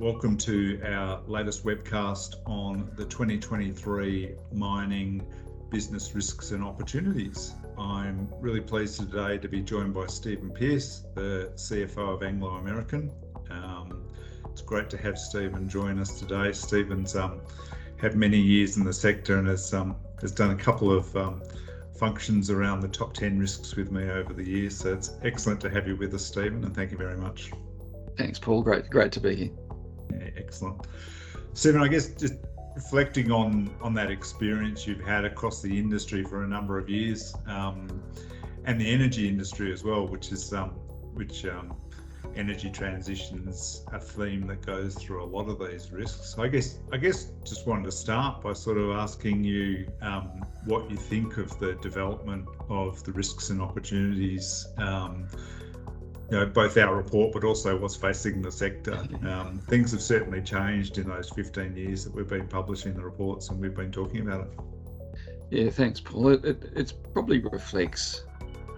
Welcome to our latest webcast on the 2023 mining business risks and opportunities. I'm really pleased today to be joined by Stephen Pearce, the CFO of Anglo American. It's great to have Stephen join us today. Stephen's had many years in the sector and has done a couple of functions around the top 10 risks with me over the years. So it's excellent to have you with us, Stephen, and thank you very much. Thanks, Paul. Great to be here. Yeah, excellent. Stephen, I guess just reflecting on that experience you've had across the industry for a number of years, and the energy industry as well, which energy transition's a theme that goes through a lot of these risks. So I guess just wanted to start by sort of asking you what you think of the development of the risks and opportunities, both our report, but also what's facing the sector. Things have certainly changed in those 15 years that we've been publishing the reports and we've been talking about it. Yeah, thanks, Paul. It probably reflects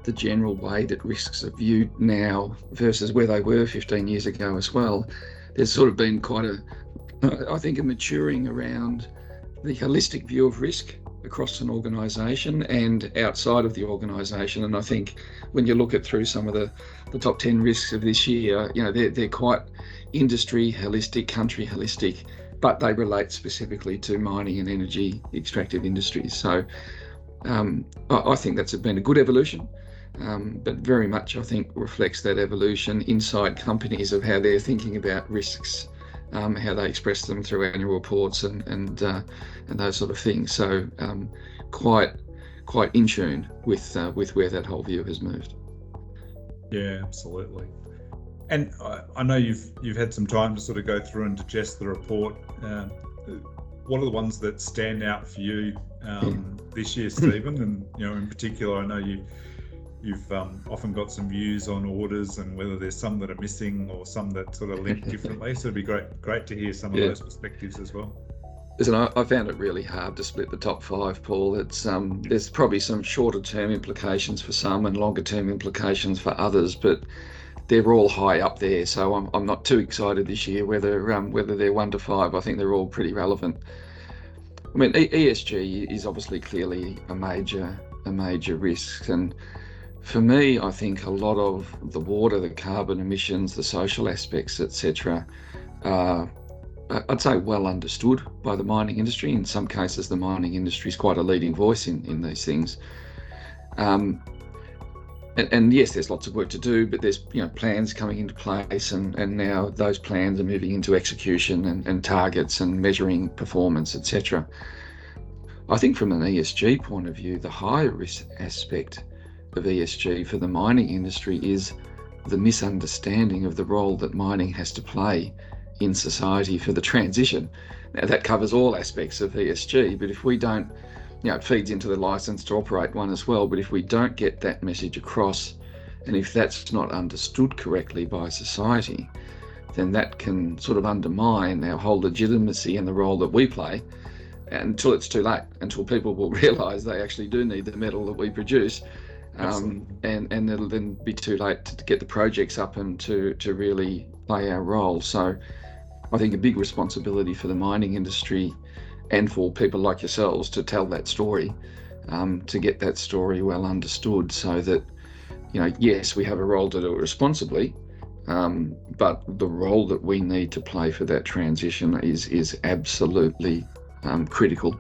the general way that risks are viewed now versus where they were 15 years ago as well. There's sort of been quite a maturing around the holistic view of risk across an organisation and outside of the organisation. And I think when you look at through some of the top 10 risks of this year, they're quite industry holistic, country holistic, but they relate specifically to mining and energy extractive industries. So I think that's been a good evolution, but very much I think reflects that evolution inside companies of how they're thinking about risks, how they express them through annual reports and those sort of things. So quite in tune with where that whole view has moved. Yeah, absolutely. And I know you've had some time to sort of go through and digest the report. What are the ones that stand out for you this year, Stephen? And in particular, I know you've often got some views on orders and whether there's some that are missing or some that sort of link differently. So it'd be great to hear some of those perspectives as well. Listen, I found it really hard to split the top five, Paul. It's there's probably some shorter term implications for some and longer term implications for others, but they're all high up there. So I'm not too excited this year whether they're 1 to 5. I think they're all pretty relevant. I mean, ESG is obviously clearly a major risk, and for me, I think a lot of the water, the carbon emissions, the social aspects, etc., I'd say well understood by the mining industry. In some cases, the mining industry is quite a leading voice in these things. And yes, there's lots of work to do, but there's plans coming into place, and now those plans are moving into execution and targets and measuring performance, etc. I think from an ESG point of view, the higher risk aspect of ESG for the mining industry is the misunderstanding of the role that mining has to play in society for the transition. Now that covers all aspects of ESG, but if we don't, it feeds into the license to operate one as well, but if we don't get that message across, and if that's not understood correctly by society, then that can sort of undermine our whole legitimacy and the role that we play until it's too late, until people will realise they actually do need the metal that we produce. And it'll then be too late to get the projects up and to really play our role. So I think a big responsibility for the mining industry and for people like yourselves to tell that story, to get that story well understood, so that yes, we have a role to do it responsibly, but the role that we need to play for that transition is absolutely critical.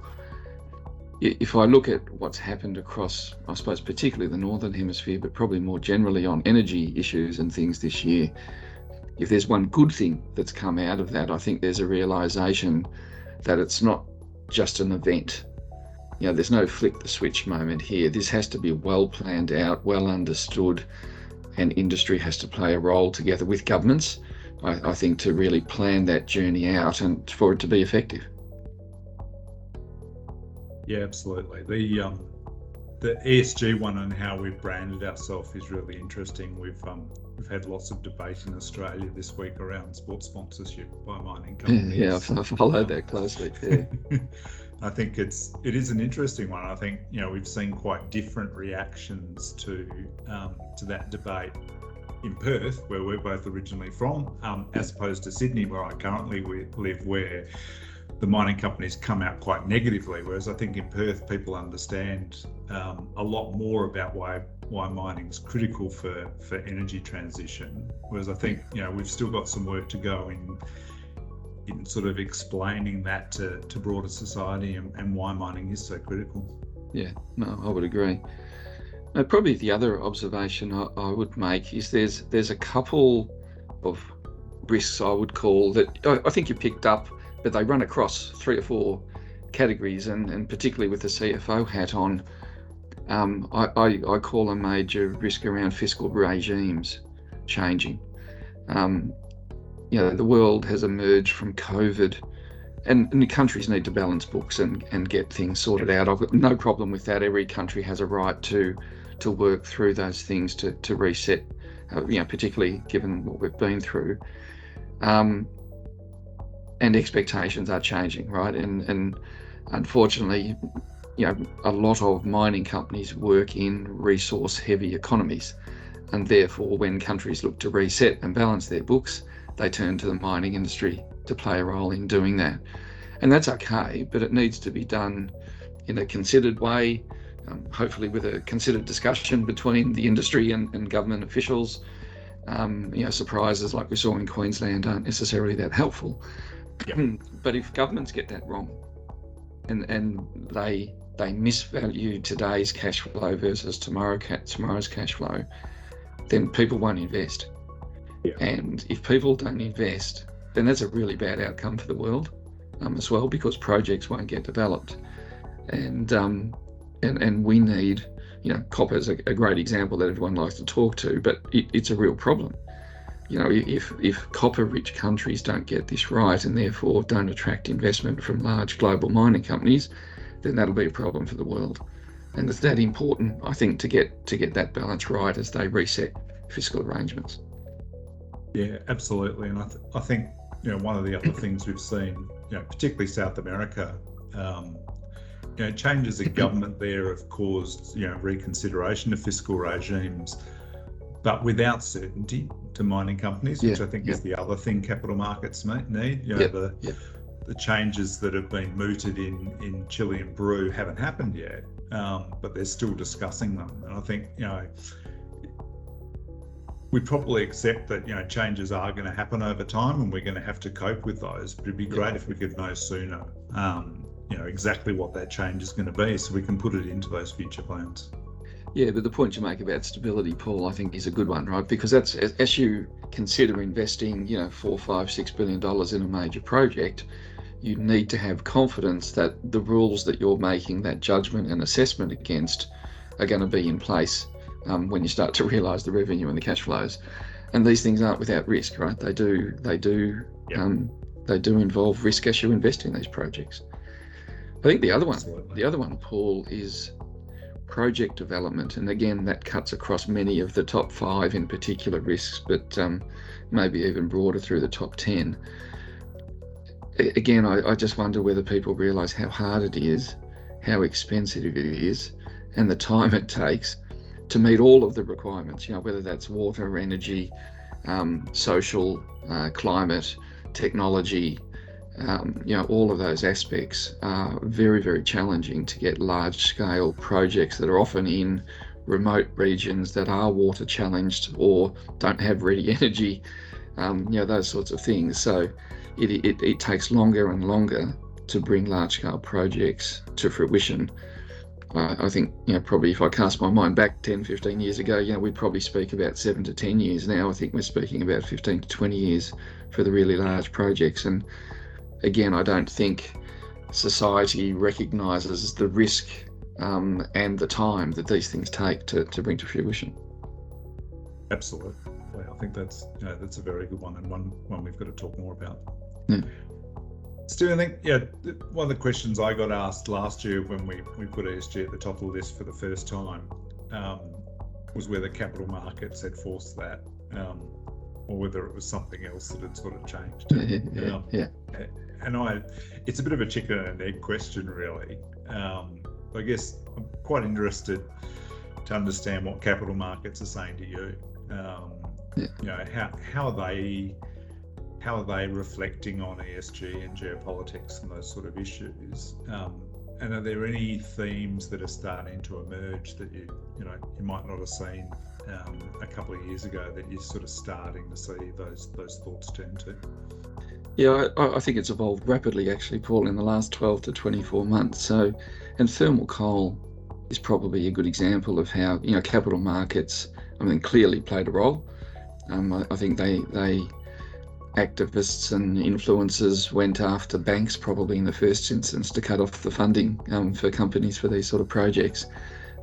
If I look at what's happened across, I suppose, particularly the Northern Hemisphere, but probably more generally on energy issues and things this year, if there's one good thing that's come out of that, I think there's a realisation that it's not just an event. There's no flick the switch moment here. This has to be well planned out, well understood, and industry has to play a role together with governments, I think, to really plan that journey out and for it to be effective. Yeah, absolutely. The ESG one and how we've branded ourselves is really interesting. We've had lots of debate in Australia this week around sports sponsorship by mining companies. Yeah, I've followed that closely. Yeah. I think it is an interesting one. I think we've seen quite different reactions to that debate in Perth, where we're both originally from, as opposed to Sydney, where I currently live, where the mining companies come out quite negatively. Whereas I think in Perth, people understand a lot more about why mining is critical for energy transition. Whereas I think, we've still got some work to go in sort of explaining that to broader society and why mining is so critical. Yeah, no, I would agree. Probably the other observation I would make is there's a couple of risks I would call that I think you picked up, but they run across 3 or 4 categories, and particularly with the CFO hat on, I call a major risk around fiscal regimes changing. The world has emerged from COVID, and the countries need to balance books and get things sorted out. I've got no problem with that. Every country has a right to work through those things to reset, particularly given what we've been through. And expectations are changing, right? And unfortunately, a lot of mining companies work in resource-heavy economies, and therefore, when countries look to reset and balance their books, they turn to the mining industry to play a role in doing that. And that's okay, but it needs to be done in a considered way, hopefully with a considered discussion between the industry and government officials. Surprises like we saw in Queensland aren't necessarily that helpful. Yep. But if governments get that wrong and they misvalue today's cash flow versus tomorrow's cash flow, then people won't invest. Yeah. And if people don't invest, then that's a really bad outcome for the world as well, because projects won't get developed. And we need, copper is a great example that everyone likes to talk to, but it's a real problem. If copper-rich countries don't get this right and therefore don't attract investment from large global mining companies, then that'll be a problem for the world. And it's that important, I think, to get that balance right as they reset fiscal arrangements. Yeah, absolutely. And I think, one of the other things we've seen, particularly South America, changes in government there have caused, reconsideration of fiscal regimes, but without certainty to mining companies, which I think is the other thing capital markets need. The changes that have been mooted in Chile and Peru haven't happened yet, but they're still discussing them. And I think, we probably accept that, changes are going to happen over time and we're going to have to cope with those, but it'd be great if we could know sooner, exactly what that change is going to be so we can put it into those future plans. Yeah, but the point you make about stability, Paul, I think is a good one, right? Because that's, as you consider investing, $4, $5, $6 billion in a major project, you need to have confidence that the rules that you're making that judgment and assessment against are going to be in place when you start to realise the revenue and the cash flows. And these things aren't without risk, right? They do involve risk as you invest in these projects. I think the other one, Paul, is project development, and again that cuts across many of the top 5 in particular risks, but maybe even broader through the top 10. Again, I just wonder whether people realise how hard it is, how expensive it is, and the time it takes to meet all of the requirements, whether that's water, energy, social, climate, technology, all of those aspects are very, very challenging to get large-scale projects that are often in remote regions that are water challenged or don't have ready energy, those sorts of things. So it takes longer and longer to bring large-scale projects to fruition. I think, probably if I cast my mind back 10, 15 years ago, we'd probably speak about 7 to 10 years. Now I think we're speaking about 15 to 20 years for the really large projects. And again, I don't think society recognises the risk and the time that these things take to bring to fruition. Absolutely. I think that's a very good one, and one we've got to talk more about. Yeah. Stephen, I think one of the questions I got asked last year when we put ESG at the top of the list for the first time was whether capital markets had forced that, or whether it was something else that had sort of changed. Yeah. And it's a bit of a chicken and egg question, really. I guess I'm quite interested to understand what capital markets are saying to you. Yeah. You know, how are they reflecting on ESG and geopolitics and those sort of issues? And are there any themes that are starting to emerge that you might not have seen a couple of years ago that you're sort of starting to see those thoughts turn to? Yeah, I think it's evolved rapidly, actually, Paul, in the last 12 to 24 months. So, and thermal coal is probably a good example of how, capital markets, clearly played a role. I think they activists and influencers went after banks probably in the first instance to cut off the funding for companies for these sort of projects.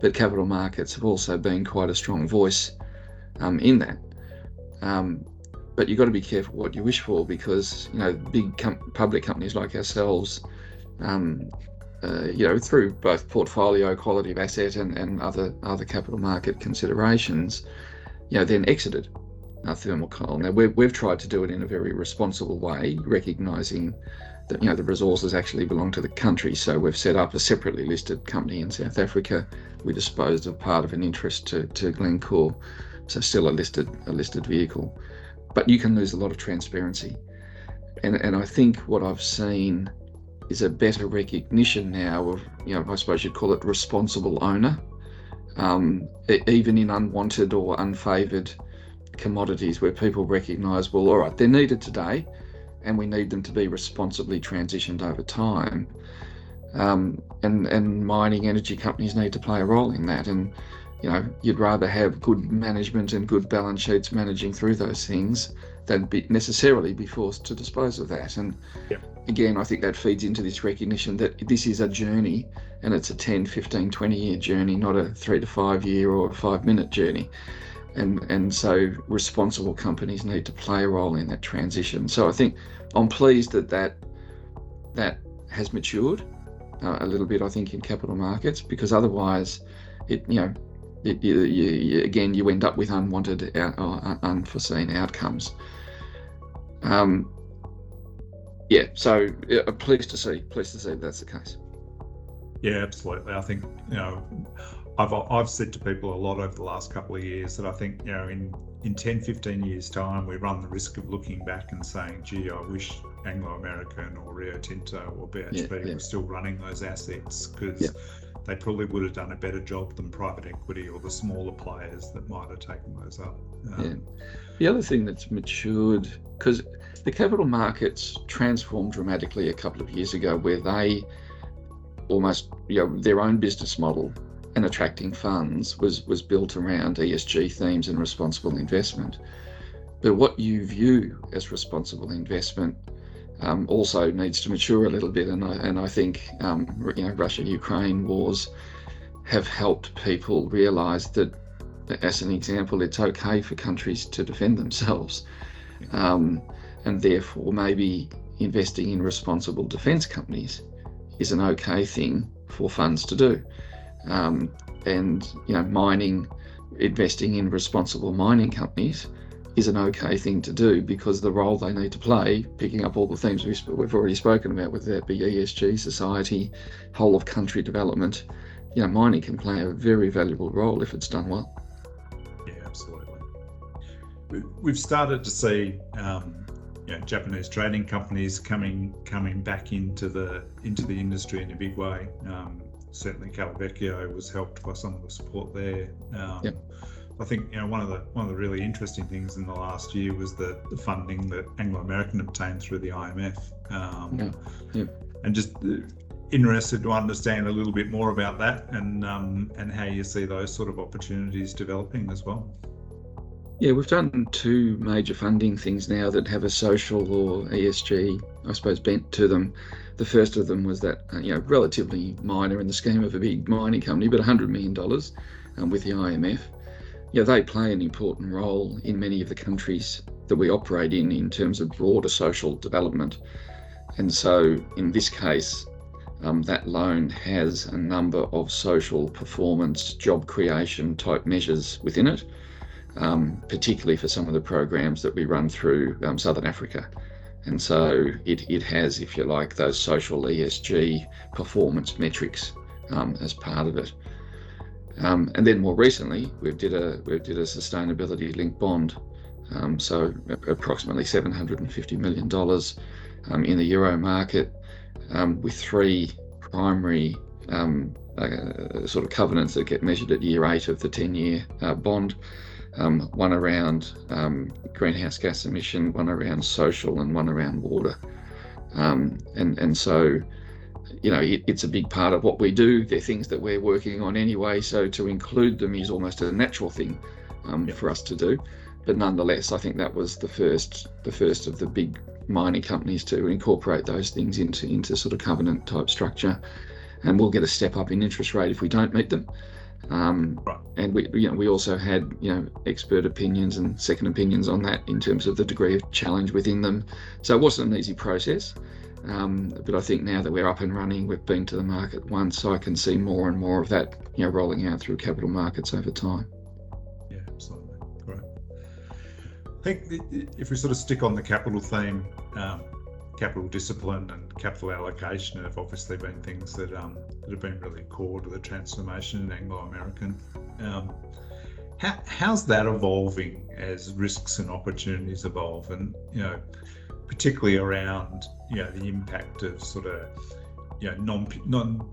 But capital markets have also been quite a strong voice in that. But you've got to be careful what you wish for, because big public companies like ourselves, through both portfolio quality of asset and other capital market considerations, then exited thermal coal. Now we've tried to do it in a very responsible way, recognising that the resources actually belong to the country. So we've set up a separately listed company in South Africa. We disposed of part of an interest to Glencore, so still a listed vehicle. But you can lose a lot of transparency. And I think what I've seen is a better recognition now of, I suppose you'd call it responsible owner, even in unwanted or unfavoured commodities where people recognise, well, all right, they're needed today and we need them to be responsibly transitioned over time. And mining energy companies need to play a role in that. And you'd rather have good management and good balance sheets managing through those things than necessarily be forced to dispose of that. And again, I think that feeds into this recognition that this is a journey, and it's a 10, 15, 20-year journey, not a 3 to 5 year or a 5-minute journey. And so responsible companies need to play a role in that transition. So I think I'm pleased that has matured a little bit, I think, in capital markets, because otherwise you end up with unwanted or unforeseen outcomes. So I'm pleased to see that's the case. Yeah, absolutely. I think I've said to people a lot over the last couple of years that I think in 10, 15 years time we run the risk of looking back and saying, gee, I wish Anglo American or Rio Tinto or BHP were still running those assets, because they probably would have done a better job than private equity or the smaller players that might have taken those up. The other thing that's matured, because the capital markets transformed dramatically a couple of years ago, where they almost, their own business model and attracting funds was built around ESG themes and responsible investment. But what you view as responsible investment also needs to mature a little bit, and I think Russia-Ukraine wars have helped people realise that, as an example, it's okay for countries to defend themselves, and therefore maybe investing in responsible defence companies is an okay thing for funds to do, and investing in responsible mining companies is an okay thing to do, because the role they need to play, picking up all the themes we've already spoken about, whether that be ESG, society, whole of country development, mining can play a very valuable role if it's done well. Yeah, absolutely. We've started to see Japanese trading companies coming back into the industry in a big way. Certainly Quellaveco was helped by some of the support there. I think one of the really interesting things in the last year was the funding that Anglo American obtained through the IMF, and just interested to understand a little bit more about that and how you see those sort of opportunities developing as well. Yeah, we've done 2 major funding things now that have a social or ESG, I suppose, bent to them. The first of them was that, relatively minor in the scheme of a big mining company, but $100 million with the IMF. They play an important role in many of the countries that we operate in terms of broader social development. And so in this case, that loan has a number of social performance, job creation type measures within it, particularly for some of the programs that we run through Southern Africa. And so it has, if you like, those social ESG performance metrics as part of it. And then more recently, we did a sustainability linked bond so approximately $750 million in the euro market, with three primary sort of covenants that get measured at year 8 of the 10-year bond. One around greenhouse gas emission, one around social, and one around water. And so, it's a big part of what we do. They're things that we're working on anyway, so to include them is almost a natural thing for us to do. But nonetheless, I think that was the first of the big mining companies to incorporate those things into sort of covenant type structure. And we'll get a step up in interest rate if we don't meet them. Right. And we also had expert opinions and second opinions on that in terms of the degree of challenge within them. So it wasn't an easy process, but I think now that we're up and running, we've been to the market once, so I can see more and more of that rolling out through capital markets over time. Yeah, absolutely. Great. I think if we sort of stick on the capital theme, capital discipline and capital allocation have obviously been things that have been really core to the transformation in Anglo American. How's that evolving as risks and opportunities evolve, and particularly around the impact of sort of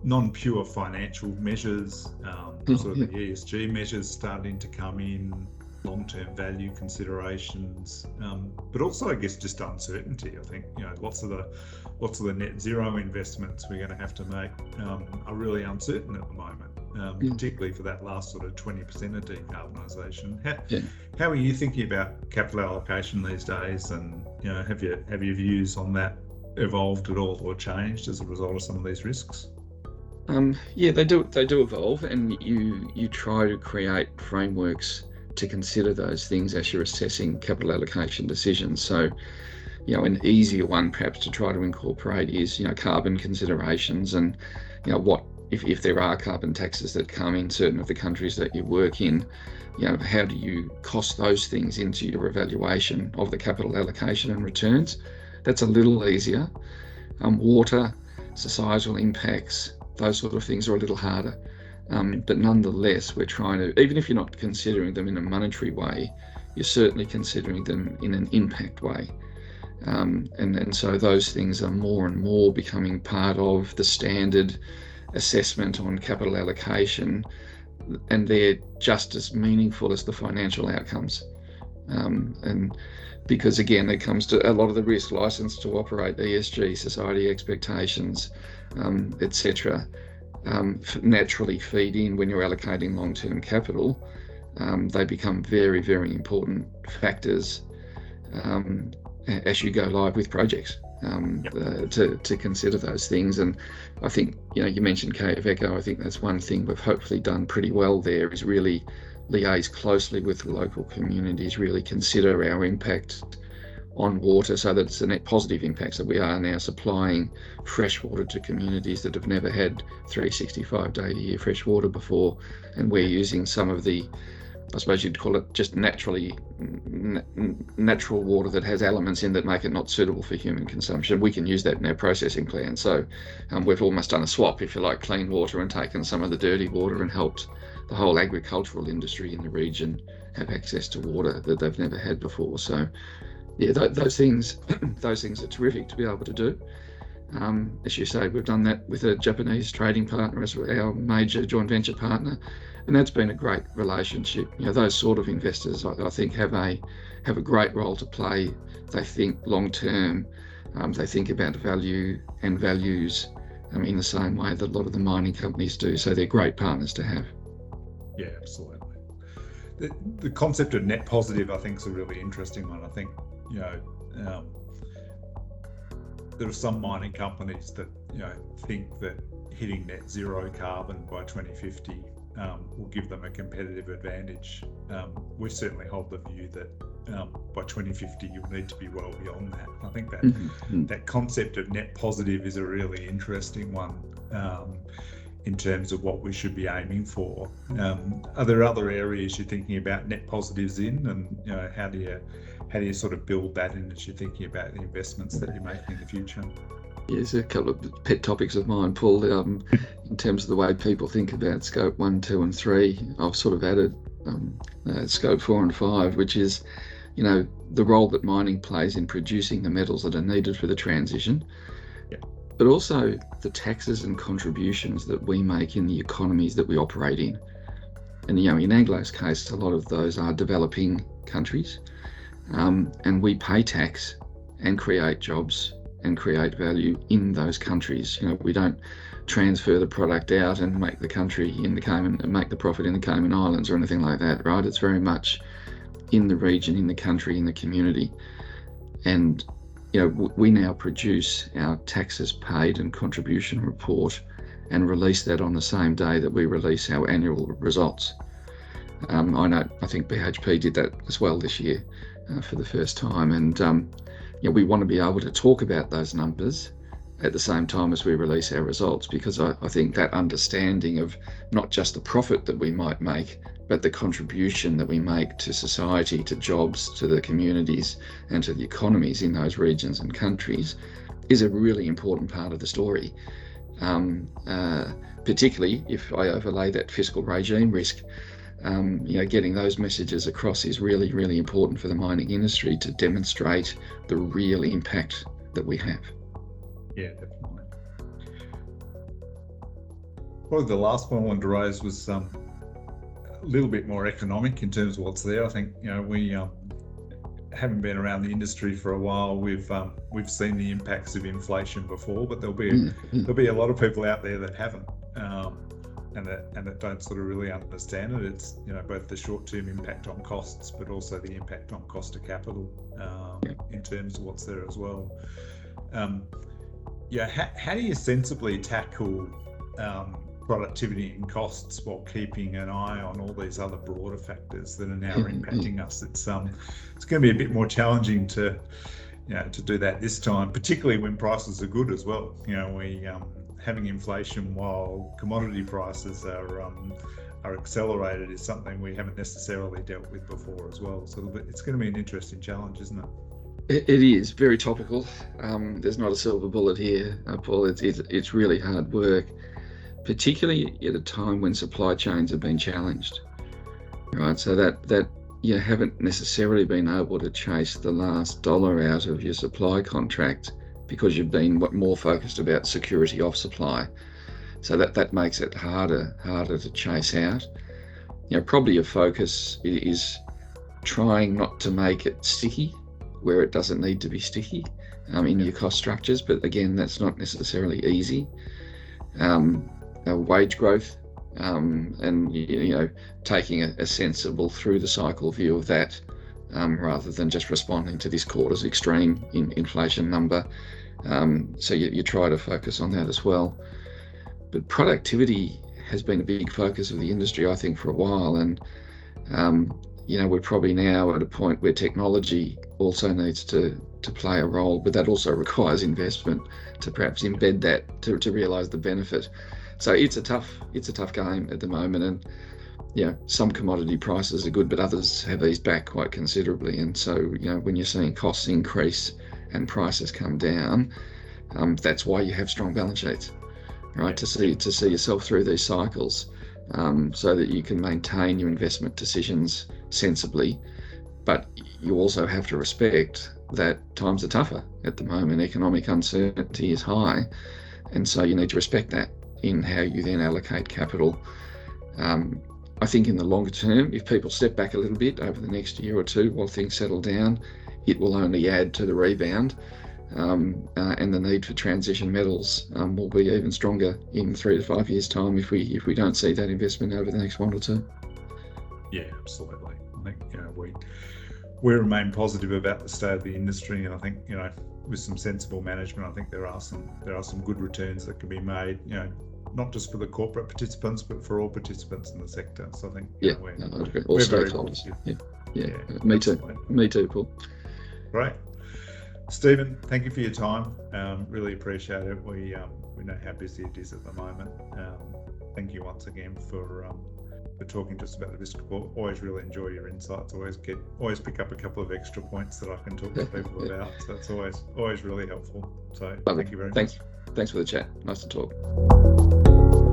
non-pure financial measures, sort of the ESG measures starting to come in, long-term value considerations, but also I guess just uncertainty. I think lots of the net zero investments we're going to have to make are really uncertain at the moment, particularly for that last sort of 20% of decarbonisation. How are you thinking about capital allocation these days, and have your views on that evolved at all or changed as a result of some of these risks? Yeah, they do evolve, and you try to create frameworks to consider those things as you're assessing capital allocation decisions. So, an easier one perhaps to try to incorporate is, carbon considerations, and, what if there are carbon taxes that come in certain of the countries that you work in, how do you cost those things into your evaluation of the capital allocation and returns? That's a little easier. Water, societal impacts, those sort of things are a little harder. But nonetheless, we're trying to, even if you're not considering them in a monetary way, you're certainly considering them in an impact way. And so those things are more and more becoming part of the standard assessment on capital allocation, and they're just as meaningful as the financial outcomes. And because again, it comes to a lot of the risk, license to operate, ESG, society expectations, etc. Naturally feed in when you're allocating long-term capital. They become very, very important factors as you go live with projects, to consider those things. And I think, you mentioned Quellaveco. I think that's one thing we've hopefully done pretty well there, is really liaise closely with the local communities, really consider our impact on water so that it's a net positive impact. So we are now supplying fresh water to communities that have never had 365-day-a-year fresh water before, and we're using some of the, I suppose you'd call it just natural water that has elements in that make it not suitable for human consumption. We can use that in our processing plant. So we've almost done a swap, if you like, clean water, and taken some of the dirty water and helped the whole agricultural industry in the region have access to water that they've never had before. So yeah, those things are terrific to be able to do. As you say, we've done that with a Japanese trading partner as our major joint venture partner, and that's been a great relationship. Those sort of investors, I think, have a great role to play. They think long term. They think about value and values in the same way that a lot of the mining companies do. So they're great partners to have. Yeah, absolutely. The concept of net positive, I think, is a really interesting one. I think, there are some mining companies that, think that hitting net zero carbon by 2050 will give them a competitive advantage. We certainly hold the view that by 2050 you'll need to be well beyond that. I think that that concept of net positive is a really interesting one in terms of what we should be aiming for. Are there other areas you're thinking about net positives in, and how do you sort of build that in as you're thinking about the investments that you're making in the future? Yeah, there's a couple of pet topics of mine, Paul. In terms of the way people think about scope 1, 2 and 3, I've sort of added scope 4 and 5, which is, the role that mining plays in producing the metals that are needed for the transition, Yeah. but also the taxes and contributions that we make in the economies that we operate in. And in Anglo's case, a lot of those are developing countries, and we pay tax and create jobs and create value in those countries. We don't transfer the product out and make the country in the Cayman and make the profit in the Cayman Islands or anything like that, right? It's very much in the region, in the country, in the community. And we now produce our taxes paid and contribution report and release that on the same day that we release our annual results. I think BHP did that as well this year for the first time, and we want to be able to talk about those numbers at the same time as we release our results, because I think that understanding of not just the profit that we might make, but the contribution that we make to society, to jobs, to the communities, and to the economies in those regions and countries is a really important part of the story. Particularly if I overlay that fiscal regime risk, getting those messages across is really, really important for the mining industry to demonstrate the real impact that we have. Yeah, definitely. Probably the last one I wanted to raise was a little bit more economic in terms of what's there. I think we haven't been around the industry for a while. We've seen the impacts of inflation before, but there'll be a lot of people out there that haven't, and that don't sort of really understand it. It's both the short-term impact on costs, but also the impact on cost of capital in terms of what's there as well. How do you sensibly tackle productivity and costs while keeping an eye on all these other broader factors that are now impacting us? It's going to be a bit more challenging to do that this time, particularly when prices are good as well. We having inflation while commodity prices are accelerated is something we haven't necessarily dealt with before as well. So it's going to be an interesting challenge, isn't it? It is very topical. There's not a silver bullet here, Paul. It's really hard work, particularly at a time when supply chains have been challenged, right? So that you haven't necessarily been able to chase the last dollar out of your supply contract because you've been more focused about security of supply. So that makes it harder to chase out. Probably your focus is trying not to make it sticky where it doesn't need to be sticky in your cost structures, but again, that's not necessarily easy. Wage growth, and taking a sensible through the cycle view of that, rather than just responding to this quarter's extreme inflation number. So you try to focus on that as well. But productivity has been a big focus of the industry, I think, for a while, and we're probably now at a point where technology also needs to play a role, but that also requires investment to perhaps embed that to realise the benefit. So it's a tough game at the moment, and some commodity prices are good, but others have eased back quite considerably. And so when you're seeing costs increase and prices come down, that's why you have strong balance sheets, right? To see yourself through these cycles, so that you can maintain your investment decisions sensibly. But you also have to respect that times are tougher at the moment. Economic uncertainty is high, and so you need to respect that in how you then allocate capital. I think in the longer term, if people step back a little bit over the next year or two while things settle down, it will only add to the rebound, and the need for transition metals will be even stronger in 3 to 5 years' time if we don't see that investment over the next 1 or 2. Yeah, absolutely. I think we remain positive about the state of the industry, and I think with some sensible management, I think there are some good returns that can be made. Not just for the corporate participants, but for all participants in the sector. So I think all stakeholders. Yeah. Me too, Paul. Great, Stephen. Thank you for your time. Really appreciate it. We know how busy it is at the moment. Thank you once again for talking to us about the risk report. Always really enjoy your insights. Always pick up a couple of extra points that I can talk to people about. So it's always really helpful. So thank you very much. Thanks for the chat. Nice to talk.